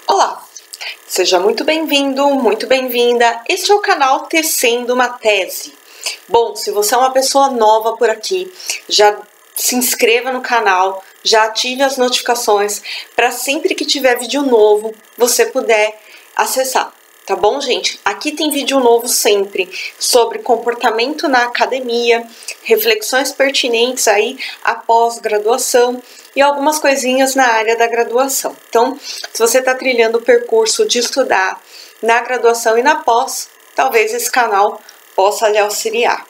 Olá, seja muito bem-vindo, muito bem-vinda. Este é o canal Tecendo uma Tese. Bom, se você é uma pessoa nova por aqui, já se inscreva no canal, já ative as notificações para sempre que tiver vídeo novo você puder acessar. Tá bom, gente? Aqui tem vídeo novo sempre sobre comportamento na academia, reflexões pertinentes aí após graduação e algumas coisinhas na área da graduação. Então, se você está trilhando o percurso de estudar na graduação e na pós, talvez esse canal possa lhe auxiliar.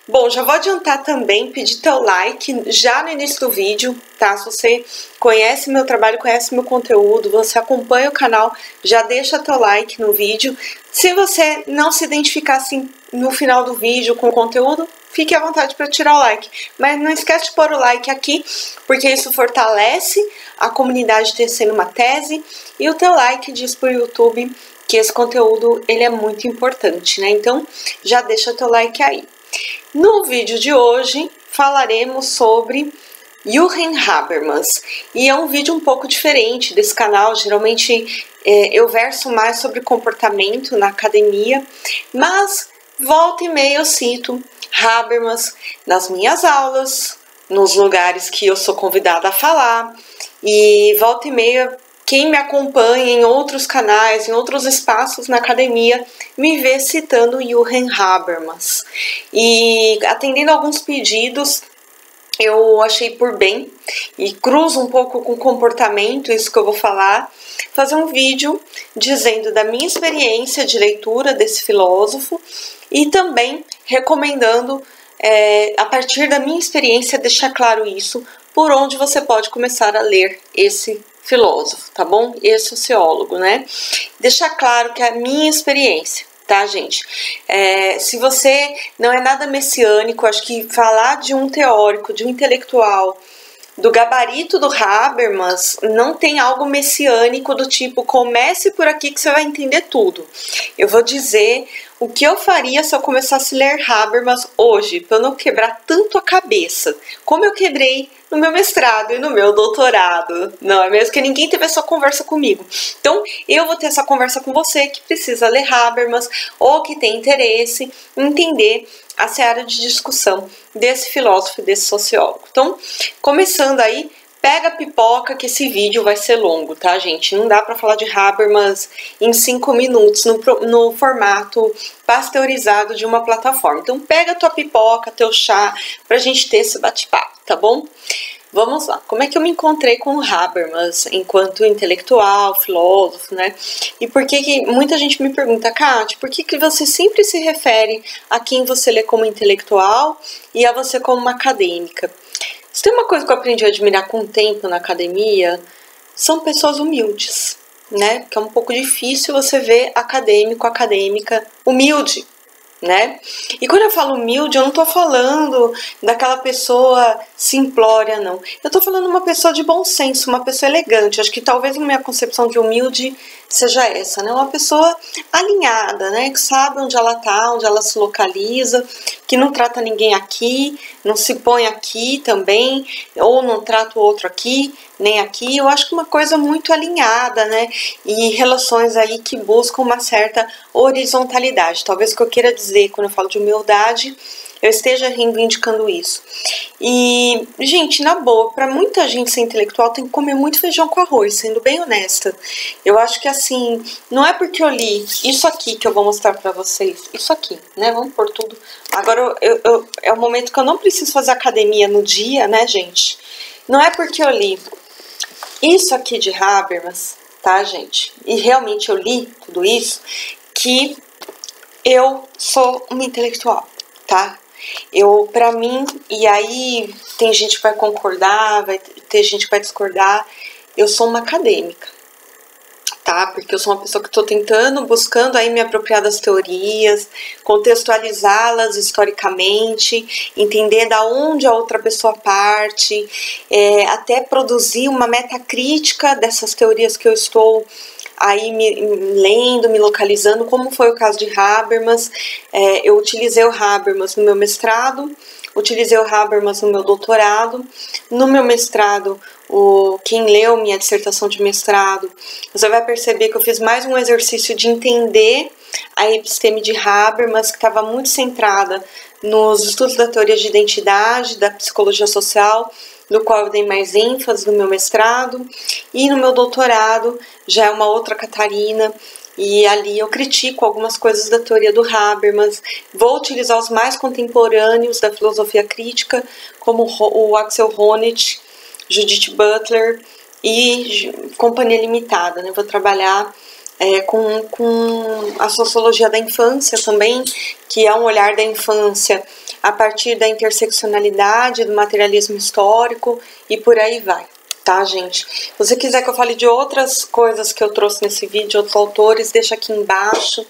Bom, já vou adiantar também, pedir teu like já no início do vídeo, tá? Se você conhece meu trabalho, conhece meu conteúdo, você acompanha o canal, já deixa teu like no vídeo. Se você não se identificar assim no final do vídeo com o conteúdo, fique à vontade para tirar o like. Mas não esquece de pôr o like aqui, porque isso fortalece a comunidade Tecendo uma Tese, e o teu like diz pro YouTube que esse conteúdo ele é muito importante, né? Então, já deixa teu like aí. No vídeo de hoje falaremos sobre Jürgen Habermas, e é um vídeo um pouco diferente desse canal. Geralmente eu verso mais sobre comportamento na academia, mas volta e meia eu cito Habermas nas minhas aulas, nos lugares que eu sou convidada a falar, e volta e meia quem me acompanha em outros canais, em outros espaços na academia, me vê citando Jürgen Habermas. E atendendo alguns pedidos, eu achei por bem, e cruzo um pouco com o comportamento, isso que eu vou falar, fazer um vídeo dizendo da minha experiência de leitura desse filósofo e também recomendando, a partir da minha experiência, deixar claro isso, por onde você pode começar a ler esse filósofo, tá bom? Esse sociólogo, né? Deixar claro que é a minha experiência, tá, gente? Se você não é nada messiânico, acho que falar de um teórico, de um intelectual, do gabarito do Habermas, não tem algo messiânico do tipo, comece por aqui que você vai entender tudo. Eu vou dizer o que eu faria se eu começasse a ler Habermas hoje, para eu não quebrar tanto a cabeça, como eu quebrei no meu mestrado e no meu doutorado, não é mesmo? Que ninguém teve essa conversa comigo. Então, eu vou ter essa conversa com você que precisa ler Habermas ou que tem interesse em entender a seara de discussão desse filósofo e desse sociólogo. Então, começando aí, pega a pipoca que esse vídeo vai ser longo, tá, gente? Não dá para falar de Habermas em 5 minutos no formato pasteurizado de uma plataforma. Então, pega a tua pipoca, teu chá, pra gente ter esse bate-papo, tá bom? Vamos lá. Como é que eu me encontrei com o Habermas enquanto intelectual, filósofo, né? E por que muita gente me pergunta, Kátia, por que você sempre se refere a quem você lê como intelectual e a você como uma acadêmica? Se tem uma coisa que eu aprendi a admirar com o tempo na academia, são pessoas humildes, né? Porque é um pouco difícil você ver acadêmico, acadêmica humilde, né? E quando eu falo humilde, eu não tô falando daquela pessoa simplória, não. Eu tô falando de uma pessoa de bom senso, uma pessoa elegante. Acho que talvez a minha concepção de humilde seja essa, né? Uma pessoa alinhada, né? Que sabe onde ela tá, onde ela se localiza, que não trata ninguém aqui, não se põe aqui também, ou não trata o outro aqui, nem aqui. Eu acho que uma coisa muito alinhada, né? E relações aí que buscam uma certa horizontalidade. Talvez o que eu queira dizer quando eu falo de humildade, eu esteja reivindicando isso. E, gente, na boa, para muita gente ser intelectual tem que comer muito feijão com arroz, sendo bem honesta. Eu acho que assim, não é porque eu li isso aqui que eu vou mostrar para vocês, isso aqui, né? Vamos por tudo. Agora é o momento que eu não preciso fazer academia no dia, né, gente? Não é porque eu li isso aqui de Habermas, tá, gente? E realmente eu li tudo isso, que eu sou uma intelectual, tá? Pra mim, e aí tem gente que vai concordar, vai ter gente que vai discordar, eu sou uma acadêmica, tá? Porque eu sou uma pessoa que estou tentando, buscando aí me apropriar das teorias, contextualizá-las historicamente, entender da onde a outra pessoa parte, até produzir uma metacrítica dessas teorias que eu estou aí lendo, me localizando, como foi o caso de Habermas. Eu utilizei o Habermas no meu mestrado, utilizei o Habermas no meu doutorado. No meu mestrado, quem leu minha dissertação de mestrado, você vai perceber que eu fiz mais um exercício de entender a episteme de Habermas, que estava muito centrada nos estudos da teoria de identidade, da psicologia social, no qual eu dei mais ênfase no meu mestrado, e no meu doutorado já é uma outra Catarina, e ali eu critico algumas coisas da teoria do Habermas, vou utilizar os mais contemporâneos da filosofia crítica, como o Axel Honneth, Judith Butler e Companhia Limitada, né? Vou trabalhar com a sociologia da infância também, que é um olhar da infância a partir da interseccionalidade, do materialismo histórico e por aí vai, tá, gente? Se você quiser que eu fale de outras coisas que eu trouxe nesse vídeo, outros autores, deixa aqui embaixo.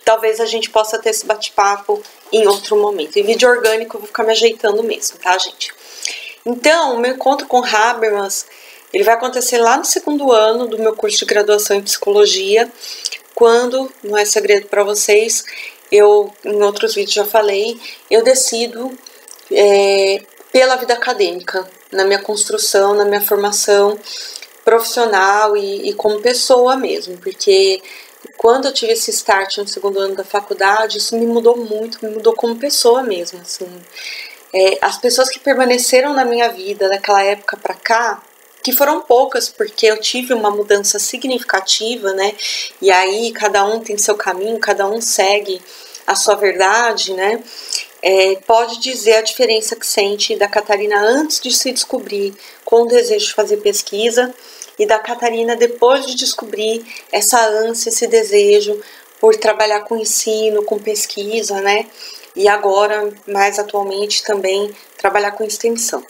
Talvez a gente possa ter esse bate-papo em outro momento. Em vídeo orgânico eu vou ficar me ajeitando mesmo, tá, gente? Então, o meu encontro com Habermas, ele vai acontecer lá no segundo ano do meu curso de graduação em psicologia, quando, não é segredo para vocês, eu, em outros vídeos já falei, eu decido pela vida acadêmica, na minha construção, na minha formação profissional e como pessoa mesmo, porque quando eu tive esse start no segundo ano da faculdade, isso me mudou muito, me mudou como pessoa mesmo, assim. As pessoas que permaneceram na minha vida daquela época para cá, que foram poucas, porque eu tive uma mudança significativa, né? E aí cada um tem seu caminho, cada um segue a sua verdade, né? Pode dizer a diferença que sente da Catarina antes de se descobrir com o desejo de fazer pesquisa e da Catarina depois de descobrir essa ânsia, esse desejo por trabalhar com ensino, com pesquisa, né? E agora, mais atualmente, também trabalhar com extensão.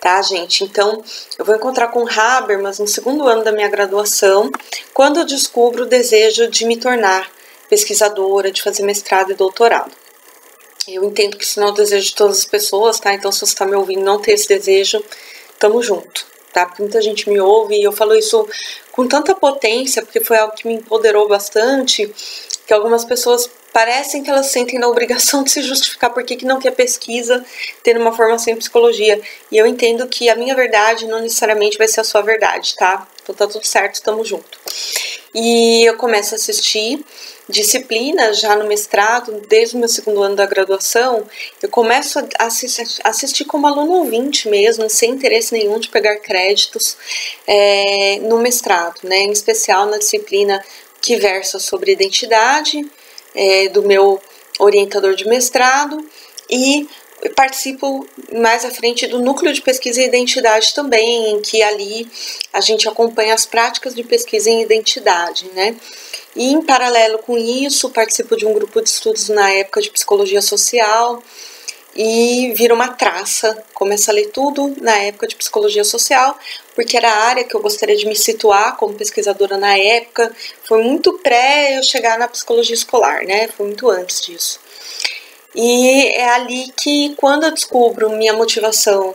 Tá, gente? Então, eu vou encontrar com Habermas no segundo ano da minha graduação, quando eu descubro o desejo de me tornar pesquisadora, de fazer mestrado e doutorado. Eu entendo que isso não é o desejo de todas as pessoas, tá? Então, se você está me ouvindo e não tem esse desejo, tamo junto, tá? Porque muita gente me ouve e eu falo isso com tanta potência, porque foi algo que me empoderou bastante, que algumas pessoas parecem que elas sentem na obrigação de se justificar por que não quer pesquisa, tendo uma formação em psicologia. E eu entendo que a minha verdade não necessariamente vai ser a sua verdade, tá? Então tá tudo certo, tamo junto. E eu começo a assistir disciplinas já no mestrado, desde o meu segundo ano da graduação, eu começo a assistir como aluno ouvinte mesmo, sem interesse nenhum de pegar créditos no mestrado, né? Em especial na disciplina que versa sobre identidade, do meu orientador de mestrado, e participo mais à frente do núcleo de pesquisa em identidade também, em que ali a gente acompanha as práticas de pesquisa em identidade, né? E em paralelo com isso, participo de um grupo de estudos na época de psicologia social e vira uma traça, começo a ler tudo na época de psicologia social, porque era a área que eu gostaria de me situar como pesquisadora na época. Foi muito pré eu chegar na psicologia escolar, né? Foi muito antes disso. E é ali que, quando eu descubro minha motivação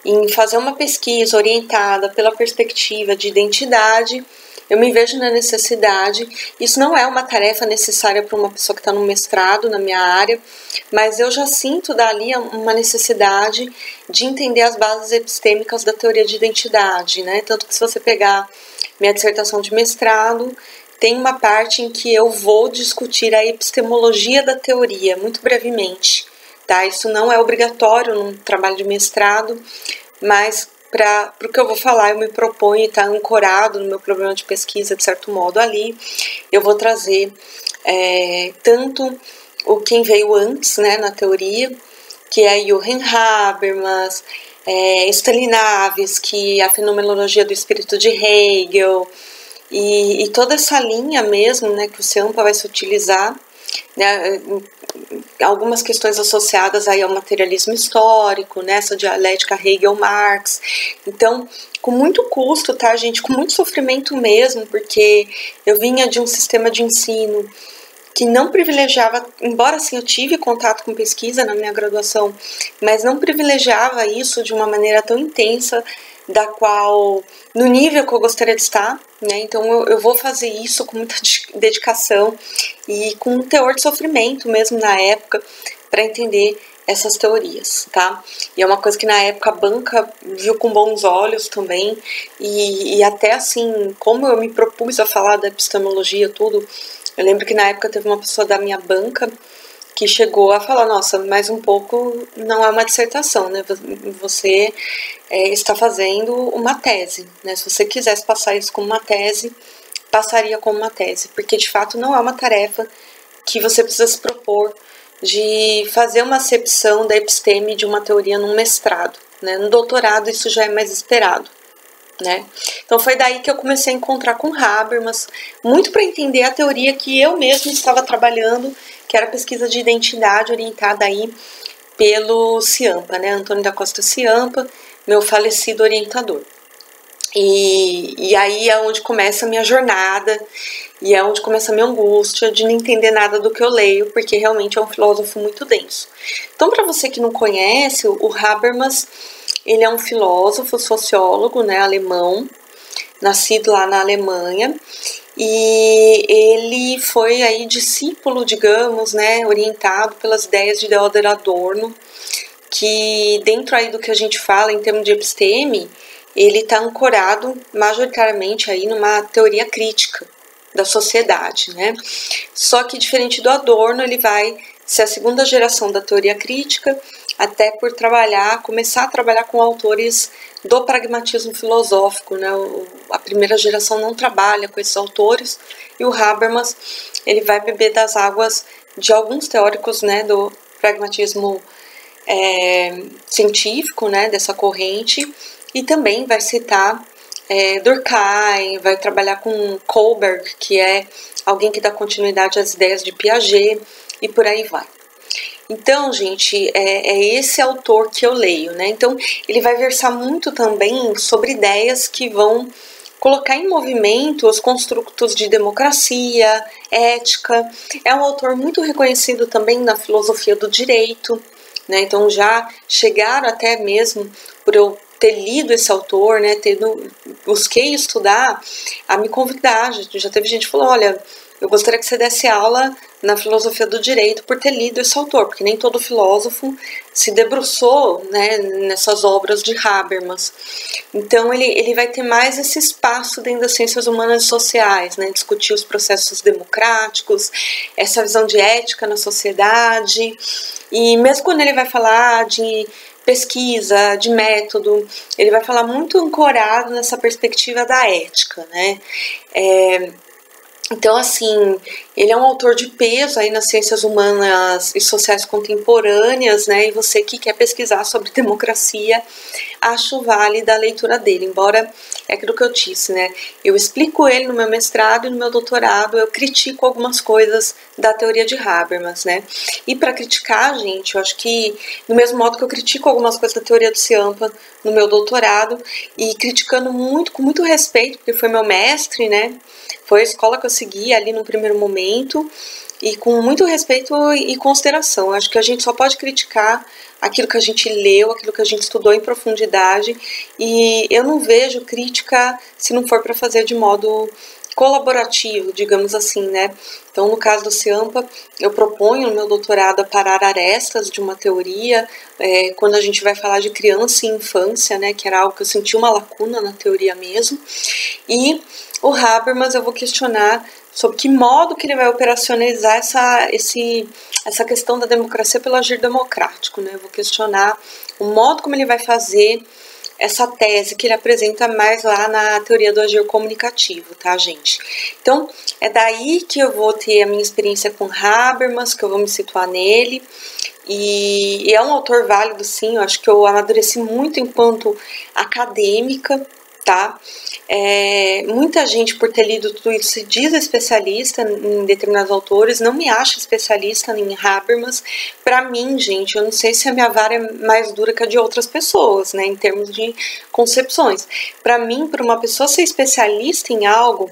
em fazer uma pesquisa orientada pela perspectiva de identidade, eu me vejo na necessidade. Isso não é uma tarefa necessária para uma pessoa que está no mestrado na minha área, mas eu já sinto dali uma necessidade de entender as bases epistêmicas da teoria de identidade, né? Tanto que, se você pegar minha dissertação de mestrado, tem uma parte em que eu vou discutir a epistemologia da teoria, muito brevemente, tá? Isso não é obrigatório num trabalho de mestrado, mas para o que eu vou falar, eu me proponho estar ancorado no meu problema de pesquisa, de certo modo, ali. Eu vou trazer tanto quem veio antes, né, na teoria, que é Johann Habermas, Stanislavski, a fenomenologia do espírito de Hegel, e toda essa linha mesmo, né, que o CEAMPA vai se utilizar, né, algumas questões associadas aí ao materialismo histórico, né, essa dialética Hegel-Marx. Então, com muito custo, tá, gente, com muito sofrimento mesmo, porque eu vinha de um sistema de ensino que não privilegiava, embora assim eu tive contato com pesquisa na minha graduação, mas não privilegiava isso de uma maneira tão intensa, da qual, no nível que eu gostaria de estar, né? Então eu vou fazer isso com muita dedicação e com um teor de sofrimento mesmo na época, para entender essas teorias, tá? E é uma coisa que na época a banca viu com bons olhos também, e até assim, como eu me propus a falar da epistemologia, tudo, eu lembro que na época teve uma pessoa da minha banca que chegou a falar, nossa, mais um pouco não é uma dissertação, né? Você está fazendo uma tese, né? Se você quisesse passar isso como uma tese, passaria como uma tese, porque de fato não é uma tarefa que você precisa se propor de fazer uma acepção da episteme de uma teoria num mestrado, né? No doutorado isso já é mais esperado, né? Então foi daí que eu comecei a encontrar com Habermas, muito para entender a teoria que eu mesma estava trabalhando, que era a pesquisa de identidade orientada aí pelo Ciampa, né? Antônio da Costa Ciampa, meu falecido orientador. E aí é onde começa a minha jornada, e é onde começa a minha angústia de não entender nada do que eu leio, porque realmente é um filósofo muito denso. Então, para você que não conhece, o Habermas, ele é um filósofo, sociólogo, né, alemão, nascido lá na Alemanha, e ele foi aí discípulo, digamos, né, orientado pelas ideias de Theodor Adorno, que dentro aí do que a gente fala em termos de episteme, ele está ancorado majoritariamente aí numa teoria crítica da sociedade, né? Só que diferente do Adorno, ele vai ser a segunda geração da teoria crítica, até por começar a trabalhar com autores do pragmatismo filosófico, né? A primeira geração não trabalha com esses autores, e o Habermas, ele vai beber das águas de alguns teóricos, né, do pragmatismo científico, né, dessa corrente, e também vai citar Durkheim, vai trabalhar com Kohlberg, que é alguém que dá continuidade às ideias de Piaget, e por aí vai. Então, gente, é esse autor que eu leio, né? Então, ele vai versar muito também sobre ideias que vão colocar em movimento os construtos de democracia, ética. É um autor muito reconhecido também na filosofia do direito, né? Então, já chegaram até mesmo, por eu ter lido esse autor, né, busquei estudar, a me convidar. Já teve gente que falou, olha, eu gostaria que você desse aula na filosofia do direito por ter lido esse autor, porque nem todo filósofo se debruçou, né, nessas obras de Habermas. Então ele vai ter mais esse espaço dentro das ciências humanas e sociais, né, discutir os processos democráticos, essa visão de ética na sociedade, e mesmo quando ele vai falar de pesquisa, de método, ele vai falar muito ancorado nessa perspectiva da ética, né? Então, assim, ele é um autor de peso aí nas ciências humanas e sociais contemporâneas, né? E você que quer pesquisar sobre democracia, acho válida a leitura dele, embora é aquilo que eu disse, né? Eu explico ele no meu mestrado e no meu doutorado, eu critico algumas coisas da teoria de Habermas, né? E para criticar, gente, eu acho que do mesmo modo que eu critico algumas coisas da teoria do Ciampa no meu doutorado, e criticando muito, com muito respeito, porque foi meu mestre, né? Foi a escola que eu segui ali no primeiro momento, e com muito respeito e consideração. Acho que a gente só pode criticar aquilo que a gente leu, aquilo que a gente estudou em profundidade, e eu não vejo crítica se não for para fazer de modo colaborativo, digamos assim, né? Então, no caso do Ciampa, eu proponho no meu doutorado a parar arestas de uma teoria, quando a gente vai falar de criança e infância, né, que era algo que eu senti uma lacuna na teoria mesmo, e o Habermas eu vou questionar sobre que modo que ele vai operacionalizar essa questão da democracia pelo agir democrático, né? Eu vou questionar o modo como ele vai fazer essa tese que ele apresenta mais lá na teoria do agir comunicativo, tá, gente? Então, é daí que eu vou ter a minha experiência com Habermas, que eu vou me situar nele, e é um autor válido, sim. Eu acho que eu amadureci muito enquanto acadêmica, tá? Muita gente, por ter lido tudo isso, se diz especialista em determinados autores, não me acha especialista em Habermas. Para mim, gente, eu não sei se a minha vara é mais dura que a de outras pessoas, né, em termos de concepções. Para mim, para uma pessoa ser especialista em algo,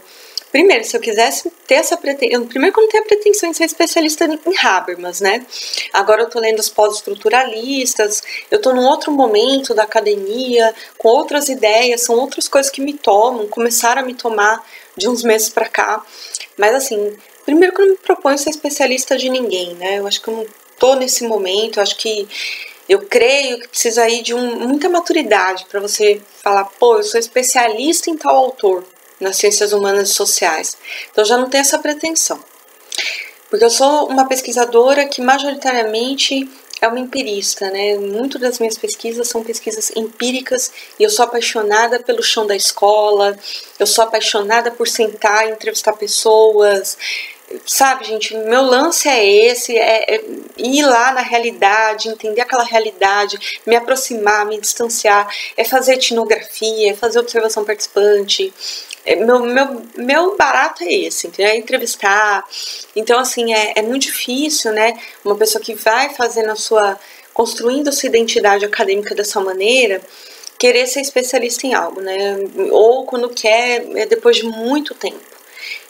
primeiro, se eu quisesse ter essa pretensão, primeiro que eu não tenho a pretensão de ser especialista em Habermas, né? Agora eu tô lendo os pós-estruturalistas, eu tô num outro momento da academia, com outras ideias, são outras coisas que me tomam, começaram a me tomar de uns meses pra cá. Mas assim, primeiro que eu não me proponho ser especialista de ninguém, né? Eu acho que eu não tô nesse momento, acho que eu creio que precisa aí de muita maturidade para você falar, pô, eu sou especialista em tal autor, nas ciências humanas e sociais. Então já não tem essa pretensão. Porque eu sou uma pesquisadora que majoritariamente é uma empirista, né? Muito das minhas pesquisas são pesquisas empíricas e eu sou apaixonada pelo chão da escola, eu sou apaixonada por sentar e entrevistar pessoas. Sabe, gente, meu lance é esse, é ir lá na realidade, entender aquela realidade, me aproximar, me distanciar, é fazer etnografia, é fazer observação participante. Meu barato é esse, entendeu? É entrevistar. Então, assim, é muito difícil, né? Uma pessoa que vai fazendo construindo a sua identidade acadêmica dessa maneira, querer ser especialista em algo, né? Ou quando quer, é depois de muito tempo.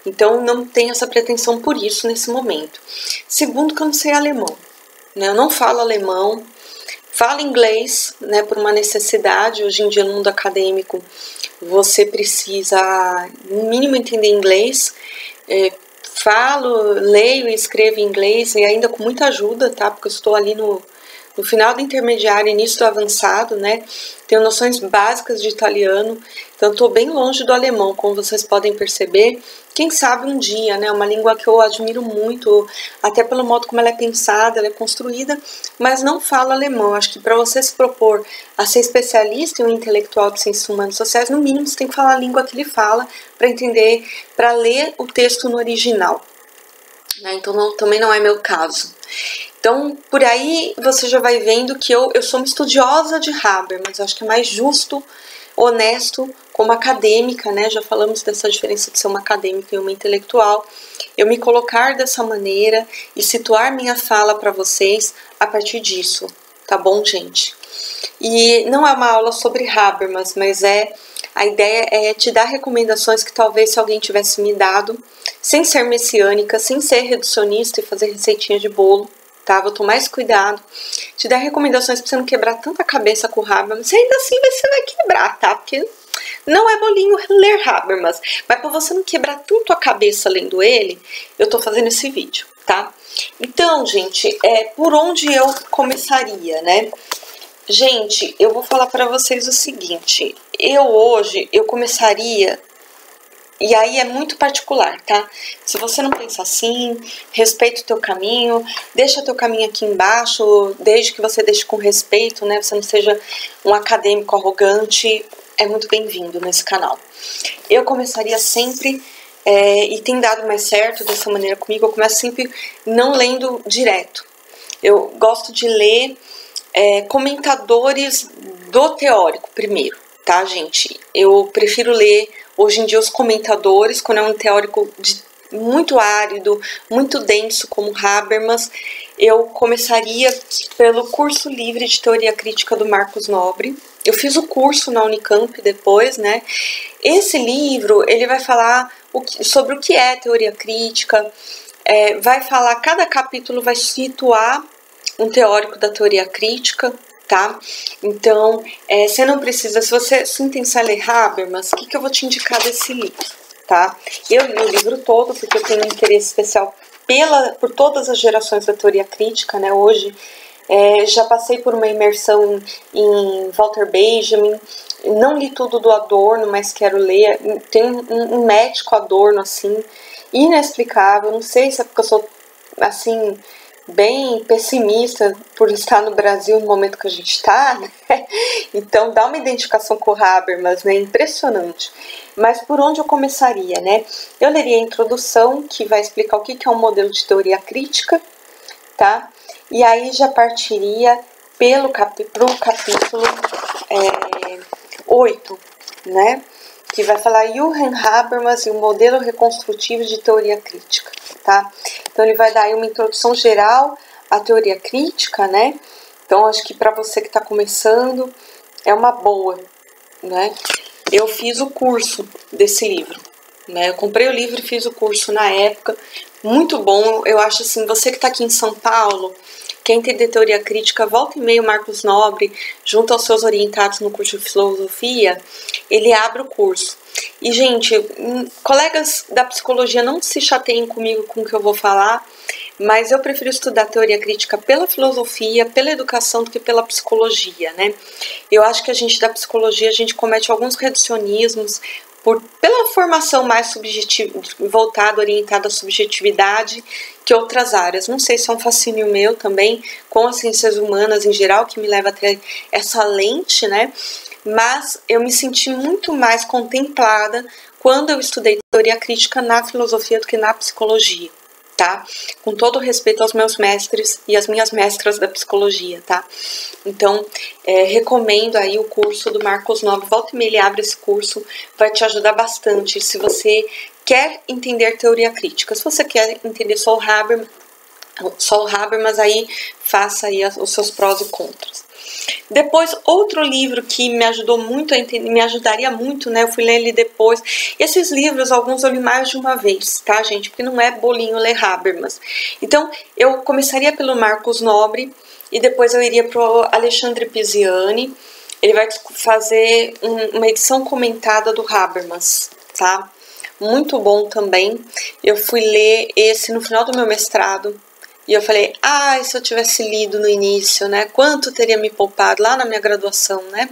Então, não tenho essa pretensão por isso nesse momento. Segundo, que eu não sei alemão, né? Eu não falo alemão, falo inglês, né? Por uma necessidade. Hoje em dia, no mundo acadêmico, você precisa, no mínimo, entender inglês. Falo, leio e escrevo em inglês, e ainda com muita ajuda, tá? Porque eu estou ali no final do intermediário, início do avançado, né? Tenho noções básicas de italiano, então estou bem longe do alemão, como vocês podem perceber. Quem sabe um dia, né? Uma língua que eu admiro muito, até pelo modo como ela é pensada, ela é construída, mas não falo alemão. Acho que para você se propor a ser especialista em um intelectual de ciências humanas e sociais, no mínimo você tem que falar a língua que ele fala para entender, para ler o texto no original. Né? Então também não é meu caso. Então, por aí você já vai vendo que eu sou uma estudiosa de Habermas, acho que é mais justo, honesto, como acadêmica, né? Já falamos dessa diferença de ser uma acadêmica e uma intelectual. Eu me colocar dessa maneira e situar minha fala para vocês a partir disso, tá bom, gente? E não é uma aula sobre Habermas, mas a ideia é te dar recomendações que talvez se alguém tivesse me dado, sem ser messiânica, sem ser reducionista e fazer receitinha de bolo, tá? Vou tomar mais cuidado, te dar recomendações para você não quebrar tanta cabeça com o Habermas, e ainda assim você vai quebrar, tá? Porque não é bolinho ler Habermas, mas para você não quebrar tanto a cabeça lendo ele, eu tô fazendo esse vídeo, tá? Então, gente, por onde eu começaria, né? Gente, eu vou falar para vocês o seguinte, hoje eu começaria, e aí é muito particular, tá? Se você não pensa assim, respeita o teu caminho, deixa teu caminho aqui embaixo, desde que você deixe com respeito, né? Você não seja um acadêmico arrogante, é muito bem-vindo nesse canal. Eu começaria sempre, e tem dado mais certo dessa maneira comigo, eu começo sempre não lendo direto. Eu gosto de ler comentadores do teórico primeiro, tá, gente? Eu prefiro ler hoje em dia os comentadores, quando é um teórico muito árido, muito denso, como Habermas. Eu começaria pelo curso livre de teoria crítica do Marcos Nobre. Eu fiz o curso na Unicamp depois, né? Esse livro, ele vai falar sobre o que é teoria crítica, vai falar, cada capítulo vai situar um teórico da teoria crítica, tá? Então, você não precisa, se você se intentar ler Habermas, o que eu vou te indicar desse livro, tá? Eu li o livro todo, porque eu tenho um interesse especial por todas as gerações da teoria crítica, né? Hoje, já passei por uma imersão em Walter Benjamin, não li tudo do Adorno, mas quero ler. Tem um médico Adorno, assim, inexplicável, não sei se é porque eu sou, assim, bem pessimista por estar no Brasil no momento que a gente está, né? Então dá uma identificação com o Habermas, né? Impressionante. Mas por onde eu começaria, né? Eu leria a introdução, que vai explicar o que é um modelo de teoria crítica, tá? E aí já partiria pro capítulo 8, né? Que vai falar Johann Habermas e o modelo reconstrutivo de teoria crítica, tá? Então ele vai dar aí uma introdução geral à teoria crítica, né? Então acho que para você que está começando é uma boa, né? Eu fiz o curso desse livro, né? Eu comprei o livro e fiz o curso na época, muito bom. Eu acho assim, você que está aqui em São Paulo, quer entender teoria crítica, volta e meia o Marcos Nobre, junto aos seus orientados no curso de filosofia, ele abre o curso. E, gente, colegas da psicologia, não se chateiem comigo com o que eu vou falar, mas eu prefiro estudar teoria crítica pela filosofia, pela educação, do que pela psicologia, né? Eu acho que a gente da psicologia, a gente comete alguns reducionismos pela formação mais subjetiva, voltada, orientada à subjetividade, que outras áreas. Não sei se é um fascínio meu também, com as ciências humanas em geral, que me leva a ter essa lente, né? Mas eu me senti muito mais contemplada quando eu estudei teoria crítica na filosofia do que na psicologia, tá? Com todo respeito aos meus mestres e às minhas mestras da psicologia, tá? Então, recomendo aí o curso do Marcos Nobre. Volta e meia ele abre esse curso, vai te ajudar bastante se você quer entender teoria crítica. Se você quer entender só o Habermas, aí faça aí os seus prós e contras. Depois, outro livro que me ajudou muito a entender, me ajudaria muito, né? Eu fui ler ele depois. Esses livros, alguns eu li mais de uma vez, tá, gente? Porque não é bolinho ler Habermas. Então, eu começaria pelo Marcos Nobre e depois eu iria pro Alexandre Pisiani. Ele vai fazer uma edição comentada do Habermas, tá? Muito bom também. Eu fui ler esse no final do meu mestrado. E eu falei, se eu tivesse lido no início, né? Quanto teria me poupado lá na minha graduação, né?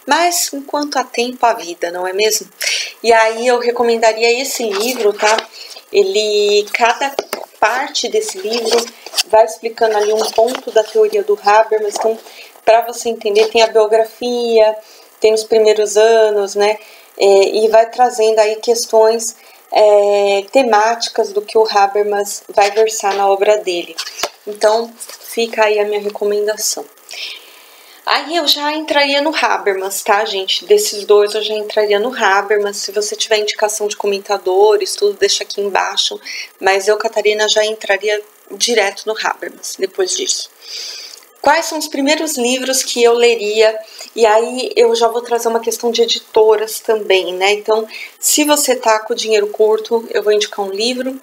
Mas enquanto há tempo, há vida, não é mesmo? E aí eu recomendaria esse livro, tá? Cada parte desse livro vai explicando ali um ponto da teoria do Habermas. Então, para você entender, tem a biografia, tem os primeiros anos, né? E vai trazendo aí questões temáticas do que o Habermas vai versar na obra dele. Então, fica aí a minha recomendação. Aí eu já entraria no Habermas, tá, gente? Desses dois eu já entraria no Habermas. Se você tiver indicação de comentadores, tudo, deixa aqui embaixo. Mas eu, Catarina, já entraria direto no Habermas depois disso. Quais são os primeiros livros que eu leria? E aí eu já vou trazer uma questão de editoras também, né? Então, se você tá com dinheiro curto, eu vou indicar um livro,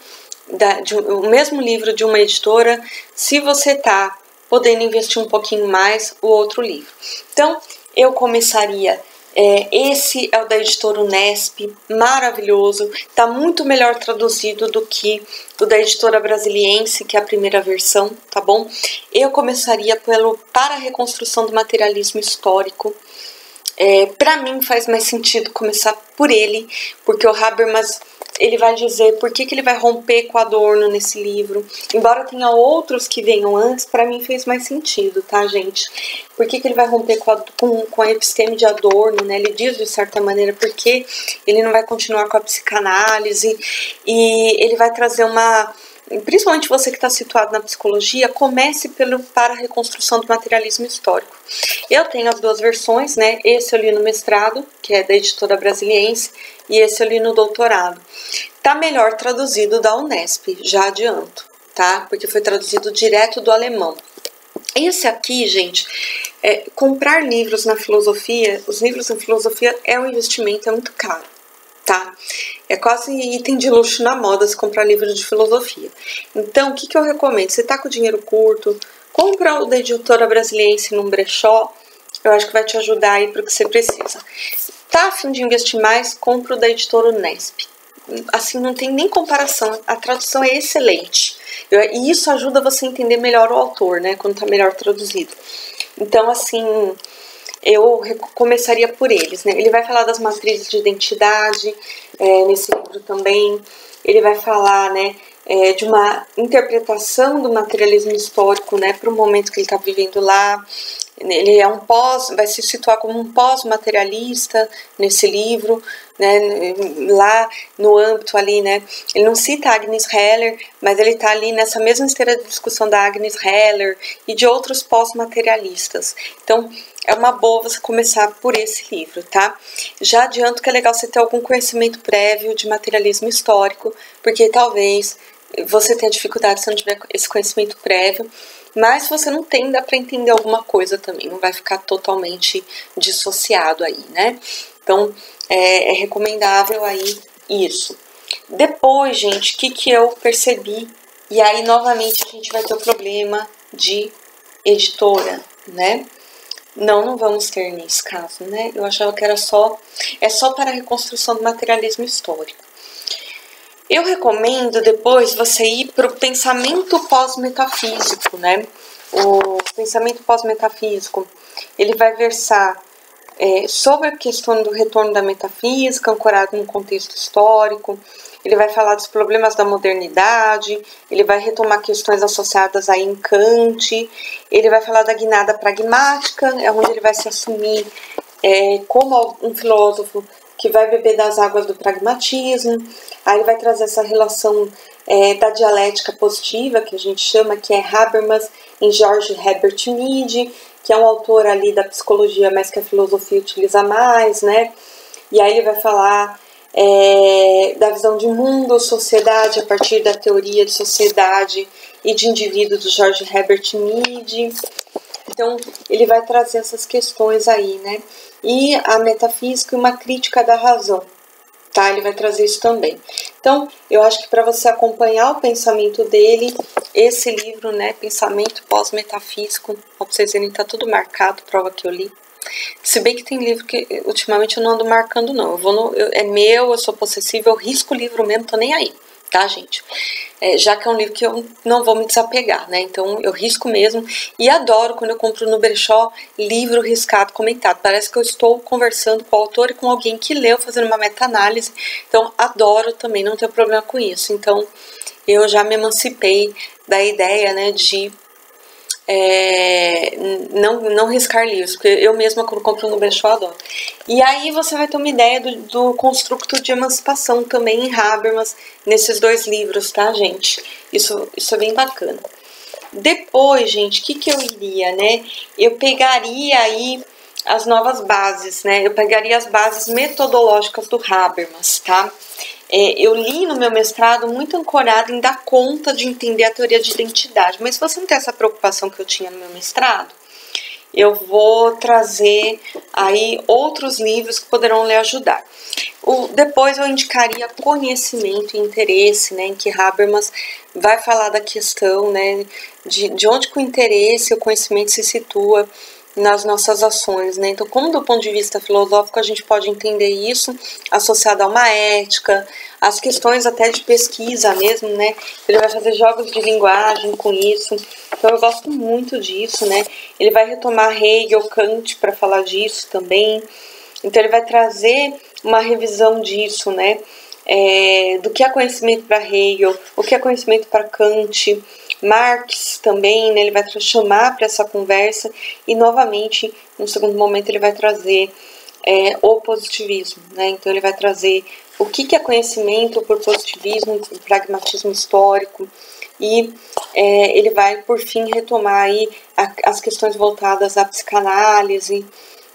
o mesmo livro de uma editora. Se você tá podendo investir um pouquinho mais, o outro livro. Então, eu começaria... esse é o da editora Unesp, maravilhoso, tá muito melhor traduzido do que o da editora Brasiliense, que é a primeira versão, tá bom? Eu começaria Para a Reconstrução do Materialismo Histórico. Para mim faz mais sentido começar por ele, porque o Habermas, ele vai dizer por que ele vai romper com Adorno nesse livro. Embora tenha outros que venham antes, para mim fez mais sentido, tá, gente? Por que ele vai romper com a episteme de Adorno, né? Ele diz, de certa maneira, porque ele não vai continuar com a psicanálise, e ele vai trazer principalmente você que está situado na psicologia, comece Para a Reconstrução do Materialismo Histórico. Eu tenho as duas versões, né? Esse eu li no mestrado, que é da editora Brasiliense, e esse eu li no doutorado. Tá melhor traduzido da Unesp, já adianto, tá? Porque foi traduzido direto do alemão. Esse aqui, gente, comprar livros na filosofia, os livros na filosofia é um investimento, é muito caro, tá? É quase item de luxo na moda se comprar livro de filosofia. Então, o que eu recomendo? Você tá com dinheiro curto, compra o da editora Brasiliense num brechó, eu acho que vai te ajudar aí para o que você precisa. Tá a fim de investir mais? Compra o da editora Unesp. Assim, não tem nem comparação, a tradução é excelente. E isso ajuda você a entender melhor o autor, né, quando tá melhor traduzido. Então, assim, eu começaria por eles, né? Ele vai falar das matrizes de identidade, nesse livro também. Ele vai falar, né, de uma interpretação do materialismo histórico, né, para o momento que ele está vivendo lá. Ele vai se situar como um pós-materialista nesse livro, né, lá no âmbito ali, né, ele não cita Agnes Heller, mas ele está ali nessa mesma esteira de discussão da Agnes Heller e de outros pós-materialistas. Então, é uma boa você começar por esse livro, tá? Já adianto que é legal você ter algum conhecimento prévio de materialismo histórico, porque talvez você tenha dificuldade se não tiver esse conhecimento prévio, mas se você não tem, dá para entender alguma coisa também, não vai ficar totalmente dissociado aí, né? Então, é recomendável aí isso. Depois, gente, o que eu percebi? E aí, novamente, a gente vai ter o problema de editora, né? Não vamos ter nesse caso, né? Eu achava que era só para a reconstrução do materialismo histórico. Eu recomendo depois você ir para o pensamento pós-metafísico, né? O pensamento pós-metafísico, ele vai versar sobre a questão do retorno da metafísica, ancorado num contexto histórico. Ele vai falar dos problemas da modernidade, ele vai retomar questões associadas aí em Kant, ele vai falar da guinada pragmática, onde ele vai se assumir como um filósofo que vai beber das águas do pragmatismo. Aí ele vai trazer essa relação da dialética positiva, que a gente chama, que é Habermas em George Herbert Mead, que é um autor ali da psicologia, mas que a filosofia utiliza mais, né? E aí ele vai falar da visão de mundo, sociedade, a partir da teoria de sociedade e de indivíduo do George Herbert Mead. Então, ele vai trazer essas questões aí, né? E a metafísica e uma crítica da razão, tá? Ele vai trazer isso também. Então, eu acho que para você acompanhar o pensamento dele, esse livro, né, Pensamento Pós-Metafísico, para vocês verem, tá tudo marcado, prova que eu li. Se bem que tem livro que ultimamente eu não ando marcando, não. É meu, eu sou possessiva, eu risco o livro mesmo, tô nem aí, tá, gente? Já que é um livro que eu não vou me desapegar, né? Então eu risco mesmo e adoro quando eu compro no brechó livro riscado, comentado. Parece que eu estou conversando com o autor e com alguém que leu, fazendo uma meta-análise. Então adoro também, não tenho problema com isso. Então eu já me emancipei da ideia, né, de não riscar livros, porque eu mesma quando compro no brechó adoro. E aí você vai ter uma ideia do construto de emancipação também em Habermas, nesses dois livros, tá, gente? Isso é bem bacana. Depois, gente, o que eu iria, né? Eu pegaria aí as novas bases, né? Eu pegaria as bases metodológicas do Habermas, tá? Eu li no meu mestrado muito ancorado em dar conta de entender a teoria de identidade, mas se você não tem essa preocupação que eu tinha no meu mestrado, eu vou trazer aí outros livros que poderão lhe ajudar. Depois eu indicaria Conhecimento e Interesse, né, em que Habermas vai falar da questão, né, de onde que o interesse e o conhecimento se situa nas nossas ações, né? Então, como do ponto de vista filosófico a gente pode entender isso associado a uma ética, as questões até de pesquisa mesmo, né? Ele vai fazer jogos de linguagem com isso. Então, eu gosto muito disso, né? Ele vai retomar Hegel, Kant para falar disso também. Então, ele vai trazer uma revisão disso, né? Do que é conhecimento para Hegel, o que é conhecimento para Kant, Marx também, né, ele vai chamar para essa conversa e novamente, no segundo momento, ele vai trazer o positivismo, né? Então ele vai trazer o que é conhecimento por positivismo, por pragmatismo histórico e ele vai, por fim, retomar aí as questões voltadas à psicanálise,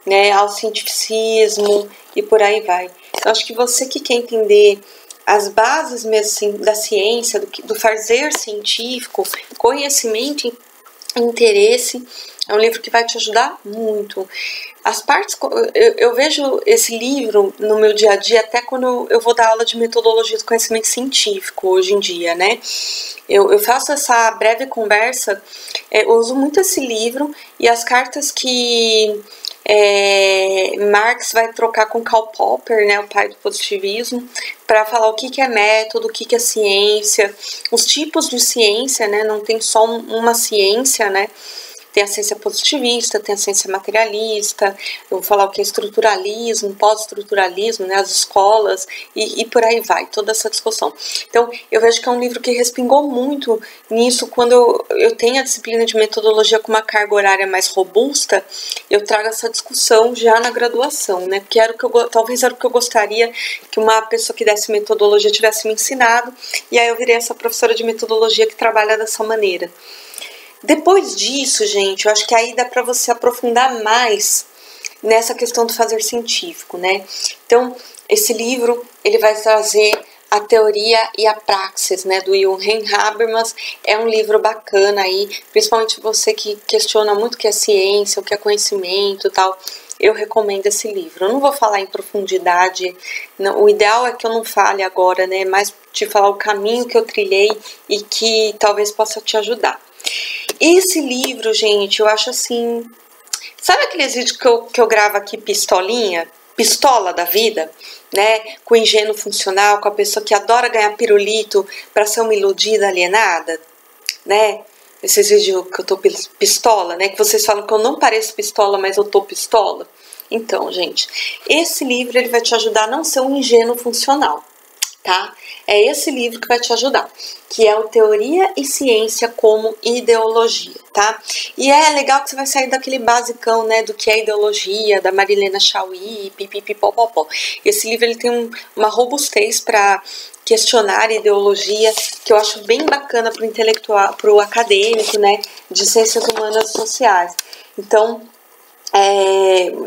né, ao cientificismo e por aí vai. Eu acho que você que quer entender as bases mesmo da ciência, do fazer científico, conhecimento e interesse, é um livro que vai te ajudar muito. As partes, eu vejo esse livro no meu dia a dia, até quando eu vou dar aula de metodologia do conhecimento científico hoje em dia, né? Eu faço essa breve conversa, eu uso muito esse livro e as cartas que Marx vai trocar com Karl Popper, né, o pai do positivismo, para falar o que é método, o que é ciência, os tipos de ciência, né, não tem só uma ciência, né, tem a ciência positivista, tem a ciência materialista, eu vou falar o que é estruturalismo, pós-estruturalismo, né, as escolas, e por aí vai, toda essa discussão. Então, eu vejo que é um livro que respingou muito nisso, quando eu tenho a disciplina de metodologia com uma carga horária mais robusta, eu trago essa discussão já na graduação, né, porque talvez era o que eu gostaria que uma pessoa que desse metodologia tivesse me ensinado, e aí eu virei essa professora de metodologia que trabalha dessa maneira. Depois disso, gente, eu acho que aí dá para você aprofundar mais nessa questão do fazer científico, né? Então, esse livro, ele vai trazer a teoria e a praxis, né, do Johann Habermas. É um livro bacana aí, principalmente você que questiona muito o que é ciência, o que é conhecimento e tal. Eu recomendo esse livro. Eu não vou falar em profundidade, não, o ideal é que eu não fale agora, né, mas te falar o caminho que eu trilhei e que talvez possa te ajudar. Esse livro, gente, eu acho assim... Sabe aqueles vídeos que eu gravo aqui pistolinha? pistola da vida, né, com o ingênuo funcional, com a pessoa que adora ganhar pirulito para ser uma iludida alienada, né? Esses vídeos que eu tô pistola, né, que vocês falam que eu não pareço pistola, mas eu tô pistola. Então, gente, esse livro ele vai te ajudar a não ser um ingênuo funcional, tá? É esse livro que vai te ajudar, que é o Teoria e Ciência como Ideologia, tá? E é legal que você vai sair daquele basicão, né, do que é ideologia, da Marilena Chauí, pipipipopopó. Esse livro ele tem uma robustez para questionar a ideologia, que eu acho bem bacana para o intelectual, para o acadêmico, né, de ciências humanas e sociais. Então,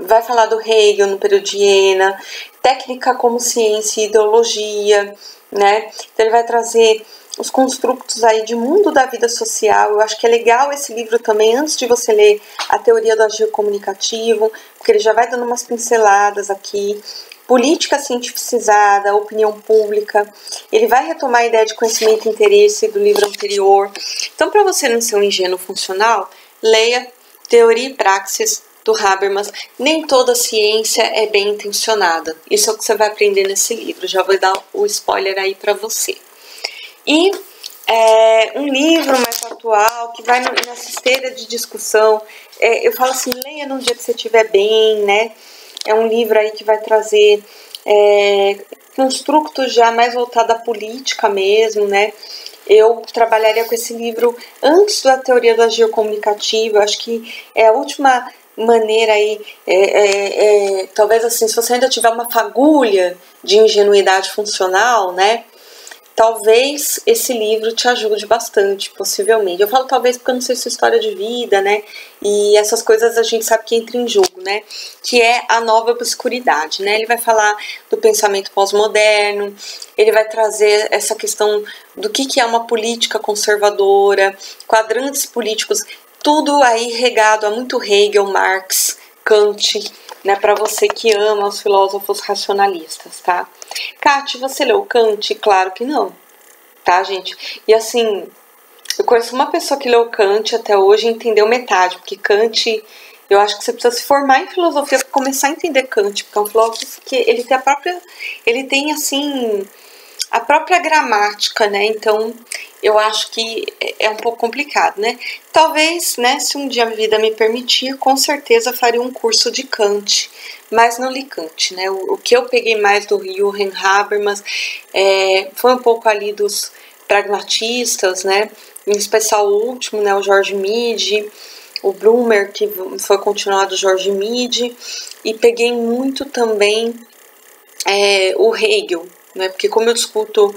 vai falar do Hegel no período de Iena, técnica como ciência e ideologia, né? Então ele vai trazer os construtos aí de mundo da vida social. Eu acho que é legal esse livro também, antes de você ler a teoria do agir comunicativo, porque ele já vai dando umas pinceladas aqui. Política cientificizada, opinião pública. Ele vai retomar a ideia de conhecimento e interesse do livro anterior. Então, para você não ser um ingênuo funcional, leia Teoria e Praxis do Habermas. Nem toda ciência é bem intencionada. Isso é o que você vai aprender nesse livro. Já vou dar o spoiler aí para você. E um livro mais atual, que vai nessa esteira de discussão. Eu falo assim, leia num dia que você estiver bem, né? É um livro aí que vai trazer construtos já mais voltado à política mesmo, né? Eu trabalharia com esse livro antes da teoria do agir comunicativo. Eu acho que é a última maneira aí, talvez assim, se você ainda tiver uma fagulha de ingenuidade funcional, né? Talvez esse livro te ajude bastante, possivelmente. Eu falo talvez porque eu não sei sua história de vida, né? E essas coisas a gente sabe que entra em jogo, né? Que é a nova obscuridade, né? Ele vai falar do pensamento pós-moderno, ele vai trazer essa questão do que é uma política conservadora, quadrantes políticos, tudo aí regado a muito Hegel, Marx, Kant, né? Para você que ama os filósofos racionalistas, tá? Kati, você leu Kant? Claro que não, tá, gente? E assim, eu conheço uma pessoa que leu Kant até hoje e entendeu metade, porque Kant, eu acho que você precisa se formar em filosofia para começar a entender Kant, porque é um filósofo que ele tem assim, a própria gramática, né? Então, eu acho que é um pouco complicado, né? Talvez, né, se um dia a vida me permitir, com certeza faria um curso de Kant, mas não li Kant, né? O que eu peguei mais do Johann Habermas foi um pouco ali dos pragmatistas, né? Em especial o último, né, o George Mead, o Blumer, que foi continuado George Mead, e peguei muito também o Hegel, né? Porque como eu discuto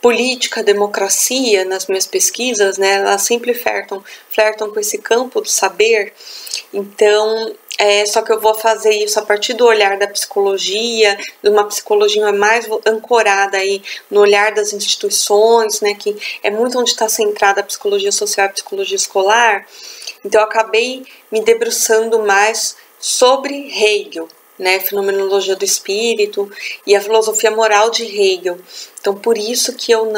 política, democracia nas minhas pesquisas, né, elas sempre flertam com esse campo do saber. Então, só que eu vou fazer isso a partir do olhar da psicologia, de uma psicologia mais ancorada aí no olhar das instituições, né, que é muito onde está centrada a psicologia social e a psicologia escolar. Então, eu acabei me debruçando mais sobre Hegel, né, fenomenologia do espírito e a filosofia moral de Hegel. Então, por isso que eu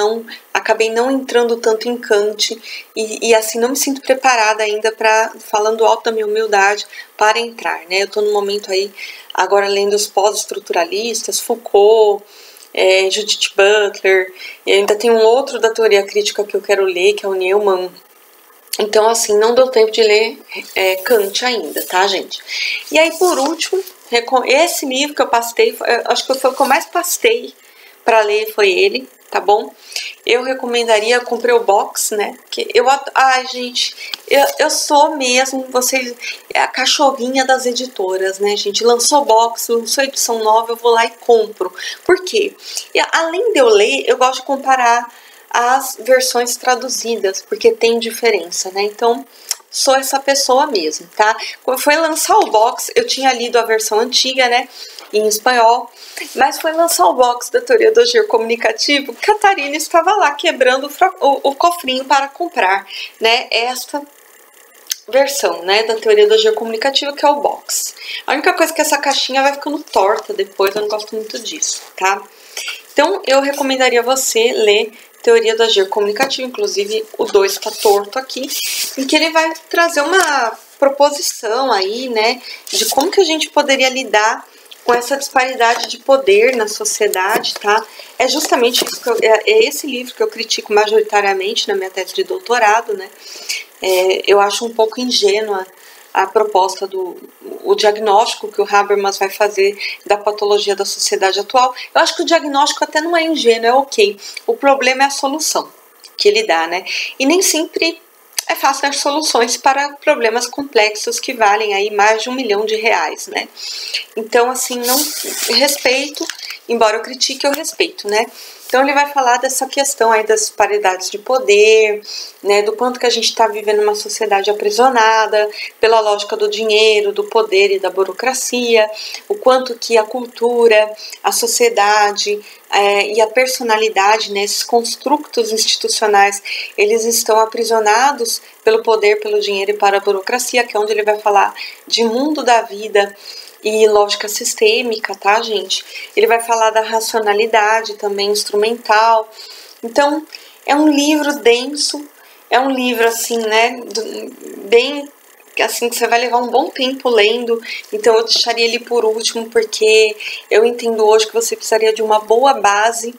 acabei não entrando tanto em Kant e assim não me sinto preparada ainda para, falando alto da minha humildade, para entrar, né? Eu estou no momento aí agora lendo os pós-estruturalistas, Foucault, Judith Butler, e ainda tem um outro da teoria crítica que eu quero ler, que é o Neumann. Então, assim, não deu tempo de ler Kant ainda, tá, gente? E aí, por último, esse livro que eu pastei, acho que foi o que eu mais pastei para ler, foi ele, tá bom? Eu recomendaria, eu comprei o box, né? Que ai, gente, eu sou mesmo, vocês, a cachorrinha das editoras, né, gente? Lançou box, lançou edição nova, eu vou lá e compro. Por quê? E, além de eu ler, eu gosto de comparar as versões traduzidas, porque tem diferença, né? Então, sou essa pessoa mesmo, tá? Quando foi lançar o box, eu tinha lido a versão antiga, né, em espanhol, mas foi lançar o box da teoria do agir comunicativo, Catarina estava lá quebrando o cofrinho para comprar, né, esta versão, né, da teoria do agir comunicativo, que é o box. A única coisa é que essa caixinha vai ficando torta depois, eu não gosto muito disso, tá? Então, eu recomendaria você ler Teoria do Agir Comunicativo, inclusive o 2 está torto aqui, em que ele vai trazer uma proposição aí, né, de como que a gente poderia lidar com essa disparidade de poder na sociedade, tá? É justamente isso é esse livro que eu critico majoritariamente na minha tese de doutorado, né? Eu acho um pouco ingênua a proposta o diagnóstico que o Habermas vai fazer da patologia da sociedade atual. Eu acho que o diagnóstico até não é ingênuo, é ok. O problema é a solução que ele dá, né? E nem sempre é fácil dar soluções para problemas complexos que valem aí mais de R$1 milhão, né? Então, assim, não respeito, embora eu critique, eu respeito, né? Então ele vai falar dessa questão aí das disparidades de poder, né, do quanto que a gente está vivendo uma sociedade aprisionada pela lógica do dinheiro, do poder e da burocracia, o quanto que a cultura, a sociedade e a personalidade, né, esses construtos institucionais, eles estão aprisionados pelo poder, pelo dinheiro e para a burocracia, que é onde ele vai falar de mundo da vida e lógica sistêmica, tá, gente? Ele vai falar da racionalidade também instrumental. Então, é um livro denso, é um livro assim, né, bem assim que você vai levar um bom tempo lendo. Então eu deixaria ele por último, porque eu entendo hoje que você precisaria de uma boa base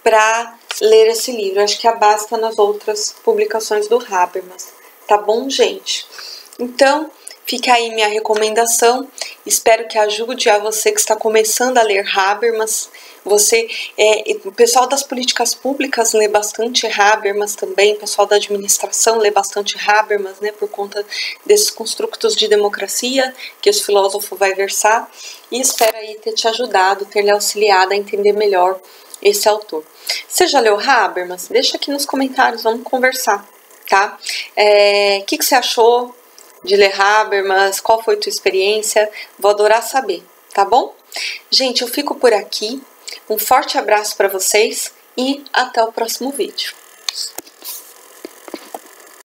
para ler esse livro. Eu acho que a base está nas outras publicações do Habermas, tá bom, gente? Então, fica aí minha recomendação. Espero que ajude a você que está começando a ler Habermas. O pessoal das políticas públicas lê bastante Habermas também, o pessoal da administração lê bastante Habermas, né, por conta desses construtos de democracia que esse filósofo vai versar. E espero aí ter te ajudado, ter lhe auxiliado a entender melhor esse autor. Você já leu Habermas? Deixa aqui nos comentários, vamos conversar, tá? Que você achou de ler Habermas? Qual foi a tua experiência? Vou adorar saber, tá bom? Gente, eu fico por aqui. Um forte abraço para vocês e até o próximo vídeo.